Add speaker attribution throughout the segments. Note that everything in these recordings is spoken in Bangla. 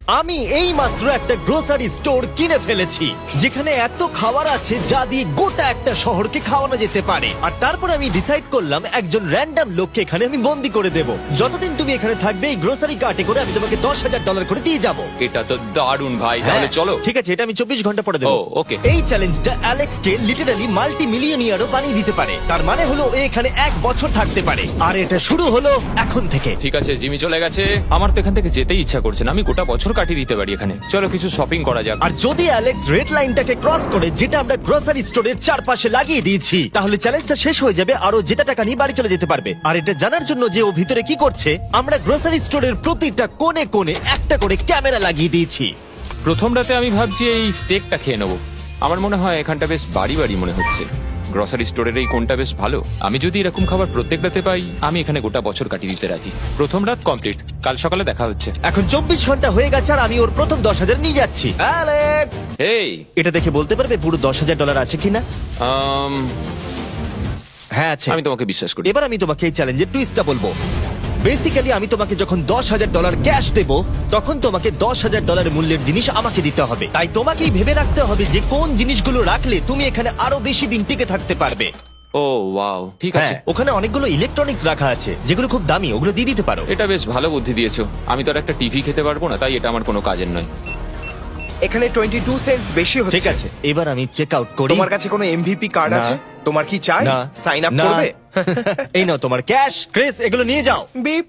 Speaker 1: আমি এই মাত্র একটা গ্রোসারি স্টোর কিনে ফেলেছি যেখানে এত খাবার আছে যা দিয়ে গোটা একটা শহরকে খাওয়ানো যেতে পারে। আর তারপর আমি ডিসাইড করলাম একজন র্যান্ডম লোককে এখানে আমি বন্দি করে দেব। যতদিন তুমি এখানে থাকবে এই গ্রোসারি কার্টে করে আমি তোমাকে $10,000 করে দিয়ে যাবো।
Speaker 2: এটা তো দারুণ ভাই, তাহলে চলো।
Speaker 1: ঠিক আছে, এটা আমি 24 ঘন্টা পরে দেবো।
Speaker 2: ও, okay.
Speaker 1: এই চ্যালেঞ্জটা অ্যালেক্সকে লিটারালি মাল্টি মিলিয়নিয়ারও বানিয়ে দিতে পারে। তার মানে হলো ও এখানে 1 বছর থাকতে পারে। আর এটা শুরু হলো এখন থেকে।
Speaker 2: ঠিক আছে, জিমি চলে গেছে। আমার তো এখান থেকে যেতেই ইচ্ছা করছে না। আমি গোটা বছর কাটিয়ে দিতে পারি এখানে। চলো কিছু শপিং করা যাক।
Speaker 1: আর যদি অ্যালেক্স রেড লাইনটাকে ক্রস করে, যেটা আমরা গ্রোসারি স্টোরের চারপাশে লাগিয়ে দিয়েছি, তাহলে চ্যালেঞ্জটা শেষ হয়ে যাবে আর ও জেতা টাকা নিয়ে বাড়ি চলে যেতে পারবে। আর এটা জানার জন্য যে ও ভিতরে কি করছে, আমরা গ্রোসারি স্টোরের প্রতিটা কোণে কোণে একটা করে ক্যামেরা লাগিয়ে দিয়েছি।
Speaker 2: প্রথম রাতে আমি ভাবছি এই স্টেকটা খেয়ে নেবো। আমার মনে হয় এখানটা বেশ বাড়ি বাড়ি মনে হচ্ছে। গ্রসারি স্টোরের এই কোনটা বেশ ভালো। আমি যদি এরকম খাবার প্রত্যেক রাতে পাই, আমি এখানে গোটা বছর কাটিয়ে দিতে রাজি। প্রথম রাত কমপ্লিট, কাল সকালে দেখা হচ্ছে।
Speaker 1: এখন 24 ঘন্টা হয়ে গেছে আর আমি ওর প্রথম 10,000 নিয়ে যাচ্ছি। অ্যালেক্স,
Speaker 2: এই
Speaker 1: এটা দেখে বলতে পারবে পুরো $10,000 আছে কিনা? হ্যাঁ আছে।
Speaker 2: আমি তোমাকে বিশ্বাস করি।
Speaker 1: এবার আমি তোমাকে এই চ্যালেঞ্জের টুইস্টটা বলবো। বেসিক্যালি আমি তোমাকে যখন $10,000 ক্যাশ দেব, তখন তোমাকে $10,000 মূল্যের জিনিস আমাকে দিতে হবে। তাই তোমাকেই ভেবে রাখতে হবে যে কোন জিনিসগুলো রাখলে তুমি এখানে আরো বেশি দিন টিকে থাকতে পারবে।
Speaker 2: ও ওয়াও, ঠিক
Speaker 1: হ্যাঁ,
Speaker 2: আছে।
Speaker 1: ওখানে অনেকগুলো ইলেকট্রনিক্স রাখা আছে যেগুলো খুব দামি, ওগুলো দিয়ে দিতে পারো।
Speaker 2: এটা বেশ ভালো বুদ্ধি দিয়েছো। আমি তো আর একটা টিভি খেতে পারবো না, তাই এটা আমার কোনো কাজের নয়।
Speaker 3: এখানে 22 সেন্টস বেশি হচ্ছে।
Speaker 1: ঠিক আছে, এবার আমি চেক আউট করি।
Speaker 3: তোমার কাছে কোনো এমভিপি কার্ড
Speaker 1: না।
Speaker 3: আছে? তোমার কি চাই?
Speaker 1: না।
Speaker 3: সাইন আপ
Speaker 1: না।
Speaker 3: করবে?
Speaker 1: এই নাও তোমার ক্যাশ। ক্রিস, এগুলো নিয়ে যাও।
Speaker 3: Beep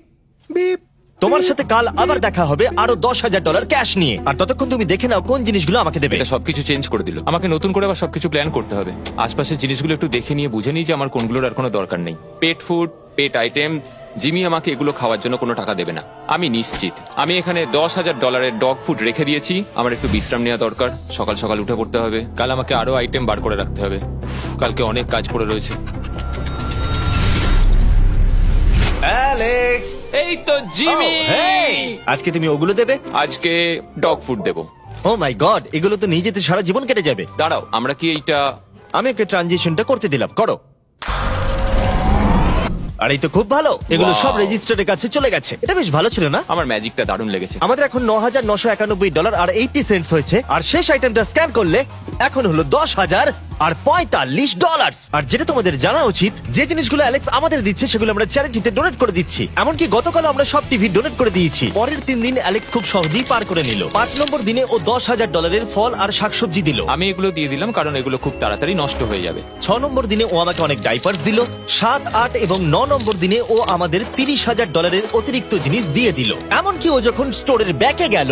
Speaker 3: beep.
Speaker 1: তোমার সাথে কাল আবার দেখা হবে আরো $10,000 ক্যাশ নিয়ে। আর ততক্ষণ তুমি দেখে নাও কোন জিনিসগুলো আমাকে দেবে।
Speaker 2: এটা সবকিছু চেঞ্জ করে দিল। আমাকে নতুন করে আবার সবকিছু প্ল্যান করতে হবে। আশপাশের জিনিসগুলো একটু দেখে নিয়ে বুঝে নিই যে আমার কোনগুলোর আর কোনো দরকার নেই। পেট ফুড, পেট আইটেমস। জিমি আমাকে এগুলো খাওয়ার জন্য কোনো টাকা দেবে না, আমি নিশ্চিত। আমি এখানে $10,000 ডগ ফুড রেখে দিয়েছি। আমার একটু বিশ্রাম নেওয়া দরকার। সকাল সকাল উঠে পড়তে হবে। কাল আমাকে আরো আইটেম বার করে রাখতে হবে। কালকে অনেক কাজ পড়ে রয়েছে।
Speaker 1: অ্যালেক্স,
Speaker 2: এই তো জিমি।
Speaker 1: Oh, hey! আজকে তুমি ওগুলো দেবে?
Speaker 2: আজকে ডগ ফুড দেবো।
Speaker 1: ও মাই গড, এগুলো তো নিয়ে যেতে সারা জীবন কেটে যাবে।
Speaker 2: দাঁড়াও, আমরা কি এইটা
Speaker 1: আমি ওকে ট্রানজিশনটা করতে দিলাম, করো। আর এই তো খুব ভালো, এগুলো
Speaker 2: Wow!
Speaker 1: সব রেজিস্টারের কাছে চলে গেছে। এটা বেশ ভালো ছিল না?
Speaker 2: আমার ম্যাজিকটা দারুণ লেগেছে।
Speaker 1: আমাদের এখন $9,991 আর 80 সেন্টস হয়েছে। আর শেষ আইটেমটা স্ক্যান করলে এখন হলো $10,045। আর যেটা তোমাদের জানা উচিত, যে জিনিসগুলো অ্যালেক্স আমাদের দিচ্ছে সেগুলো আমরা চ্যারিটিতে ডোনেট করে দিচ্ছি। এমনকি গতকাল আমরা সব টিভি ডোনেট করে দিয়েছি। পরের 3 দিন অ্যালেক্স খুব সহজেই পার করে নিল। 5 নম্বর দিনে ও $10,000 ফল আর শাকসবজি দিল।
Speaker 2: আমি এগুলো দিয়ে দিলাম কারণ এগুলো খুব তাড়াতাড়ি নষ্ট হয়ে যাবে।
Speaker 1: 6 নম্বর দিনে ও আমাকে অনেক ডাইপার্স দিল। 7, 8 এবং 9 নম্বর দিনে ও আমাদের $30,000 অতিরিক্ত জিনিস দিয়ে দিল। এমনকি ও যখন স্টোরের ব্যাকে গেল,